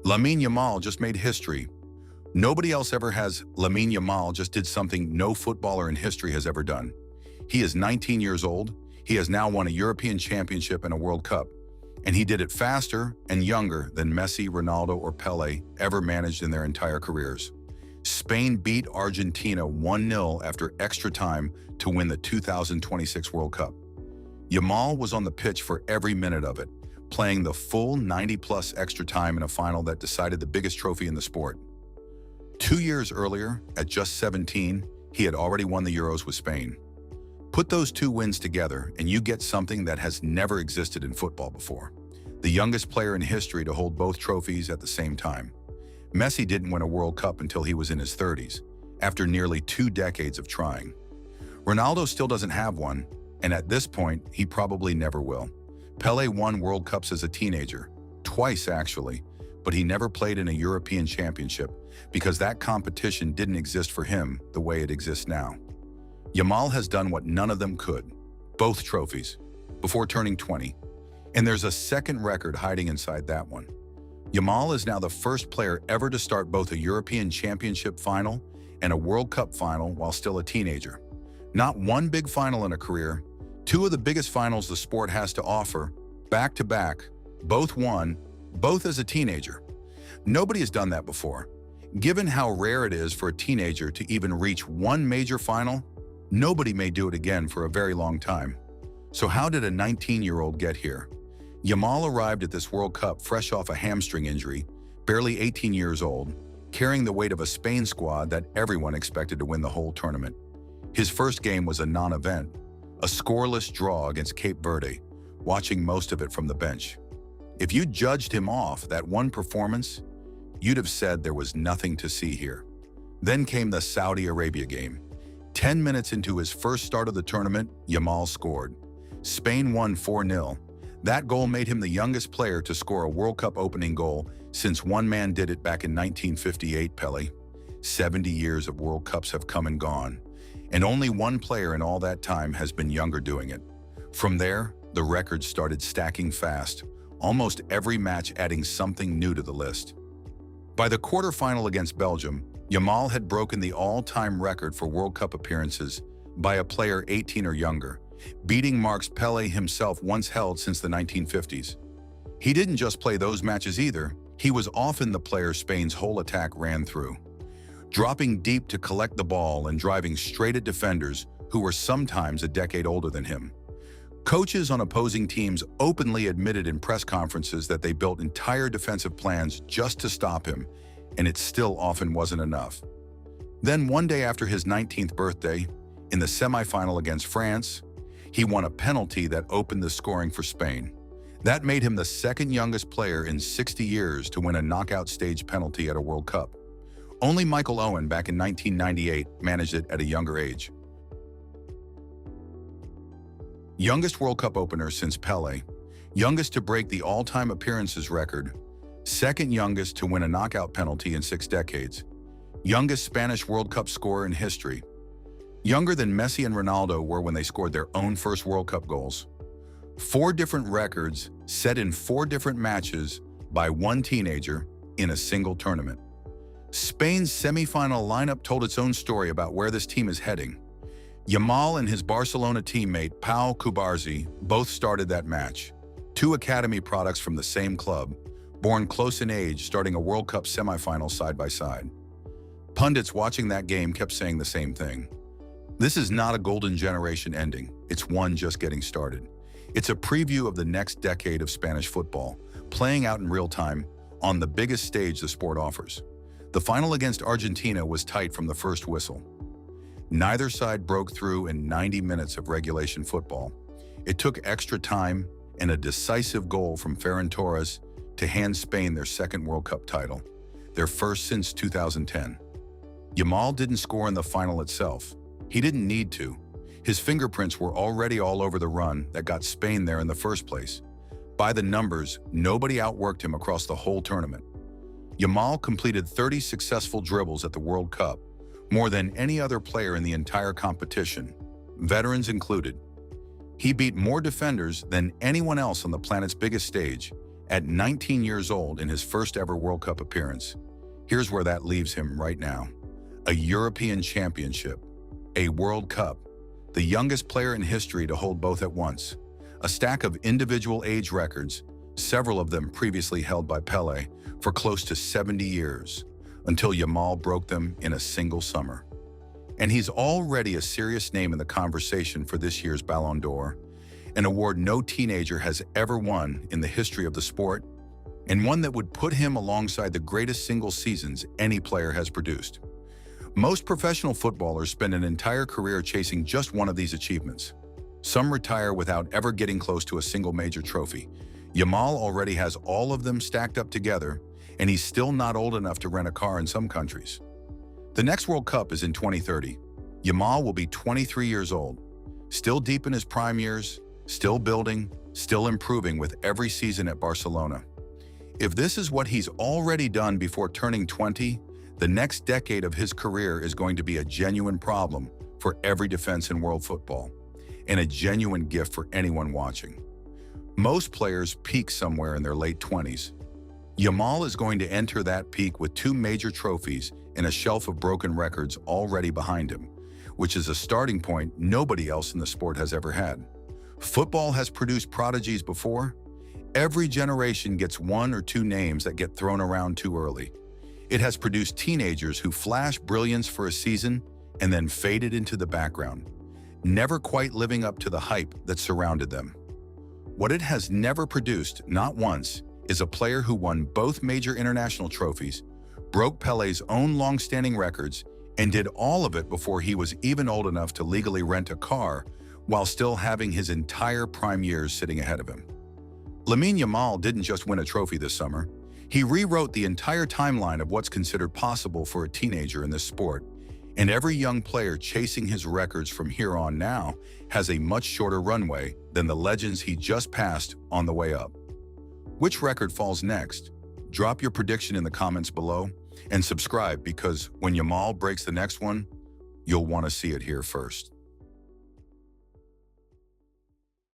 Lamine Yamal just made history. Nobody else ever has. Lamine Yamal just did something no footballer in history has ever done. He is 19 years old. He has now won a European Championship and a World Cup. And he did it faster and younger than Messi, Ronaldo, or Pele ever managed in their entire careers. Spain beat Argentina 1-0 after extra time to win the 2026 World Cup. Yamal was on the pitch for every minute of it, playing the full 90-plus extra time in a final that decided the biggest trophy in the sport. 2 years earlier, at just 17, he had already won the Euros with Spain. Put those two wins together and you get something that has never existed in football before. The youngest player in history to hold both trophies at the same time. Messi didn't win a World Cup until he was in his 30s, after nearly 2 decades of trying. Ronaldo still doesn't have one, and at this point, he probably never will. Pele won World Cups as a teenager, twice actually, but he never played in a European Championship because that competition didn't exist for him the way it exists now. Yamal has done what none of them could, both trophies, before turning 20. And there's a second record hiding inside that one. Yamal is now the first player ever to start both a European Championship final and a World Cup final while still a teenager. Not one big final in a career, 2 of the biggest finals the sport has to offer, back-to-back, both won, both as a teenager. Nobody has done that before. Given how rare it is for a teenager to even reach one major final, nobody may do it again for a very long time. So how did a 19-year-old get here? Yamal arrived at this World Cup fresh off a hamstring injury, barely 18 years old, carrying the weight of a Spain squad that everyone expected to win the whole tournament. His first game was a non-event, a scoreless draw against Cape Verde, watching most of it from the bench. If you judged him off that one performance, you'd have said there was nothing to see here. Then came the Saudi Arabia game. 10 minutes into his first start of the tournament, Yamal scored. Spain won 4-0. That goal made him the youngest player to score a World Cup opening goal since one man did it back in 1958, Pele. 70 years of World Cups have come and gone, and only one player in all that time has been younger doing it. From there, the records started stacking fast, almost every match adding something new to the list. By the quarterfinal against Belgium, Yamal had broken the all-time record for World Cup appearances by a player 18 or younger, beating marks Pele himself once held since the 1950s. He didn't just play those matches either, he was often the player Spain's whole attack ran through, dropping deep to collect the ball and driving straight at defenders who were sometimes a decade older than him. Coaches on opposing teams openly admitted in press conferences that they built entire defensive plans just to stop him, and it still often wasn't enough. Then one day after his 19th birthday, in the semifinal against France, he won a penalty that opened the scoring for Spain. That made him the second youngest player in 60 years to win a knockout stage penalty at a World Cup. Only Michael Owen back in 1998 managed it at a younger age. Youngest World Cup opener since Pele, youngest to break the all-time appearances record, second youngest to win a knockout penalty in 6 decades, youngest Spanish World Cup scorer in history, younger than Messi and Ronaldo were when they scored their own first World Cup goals. 4 different records set in 4 different matches by one teenager in a single tournament. Spain's semi-final lineup told its own story about where this team is heading. Yamal and his Barcelona teammate Pau Cubarsí both started that match. 2 academy products from the same club, born close in age, starting a World Cup semi-final side by side. Pundits watching that game kept saying the same thing. This is not a golden generation ending, it's one just getting started. It's a preview of the next decade of Spanish football, playing out in real time on the biggest stage the sport offers. The final against Argentina was tight from the first whistle. Neither side broke through in 90 minutes of regulation football. It took extra time and a decisive goal from Ferran Torres to hand Spain their second World Cup title, their first since 2010. Yamal didn't score in the final itself. He didn't need to. His fingerprints were already all over the run that got Spain there in the first place. By the numbers, nobody outworked him across the whole tournament. Yamal completed 30 successful dribbles at the World Cup, more than any other player in the entire competition, veterans included. He beat more defenders than anyone else on the planet's biggest stage, At 19 years old in his first ever World Cup appearance, here's where that leaves him right now. A European Championship, a World Cup, the youngest player in history to hold both at once, a stack of individual age records, several of them previously held by Pele, for close to 70 years, until Yamal broke them in a single summer. And he's already a serious name in the conversation for this year's Ballon d'Or, an award no teenager has ever won in the history of the sport, and one that would put him alongside the greatest single seasons any player has produced. Most professional footballers spend an entire career chasing just one of these achievements. Some retire without ever getting close to a single major trophy. Yamal already has all of them stacked up together, and he's still not old enough to rent a car in some countries. The next World Cup is in 2030. Yamal will be 23 years old, still deep in his prime years, still building, still improving with every season at Barcelona. If this is what he's already done before turning 20, the next decade of his career is going to be a genuine problem for every defense in world football, and a genuine gift for anyone watching. Most players peak somewhere in their late 20s. Yamal is going to enter that peak with 2 major trophies and a shelf of broken records already behind him, which is a starting point nobody else in the sport has ever had. Football has produced prodigies before. Every generation gets 1 or 2 names that get thrown around too early. It has produced teenagers who flash brilliance for a season and then faded into the background, never quite living up to the hype that surrounded them. What it has never produced, not once, is a player who won both major international trophies, broke Pele's own long-standing records, and did all of it before he was even old enough to legally rent a car, while still having his entire prime years sitting ahead of him. Lamine Yamal didn't just win a trophy this summer. He rewrote the entire timeline of what's considered possible for a teenager in this sport, and every young player chasing his records from here on now has a much shorter runway than the legends he just passed on the way up. Which record falls next? Drop your prediction in the comments below, and subscribe, because when Yamal breaks the next one, you'll want to see it here first.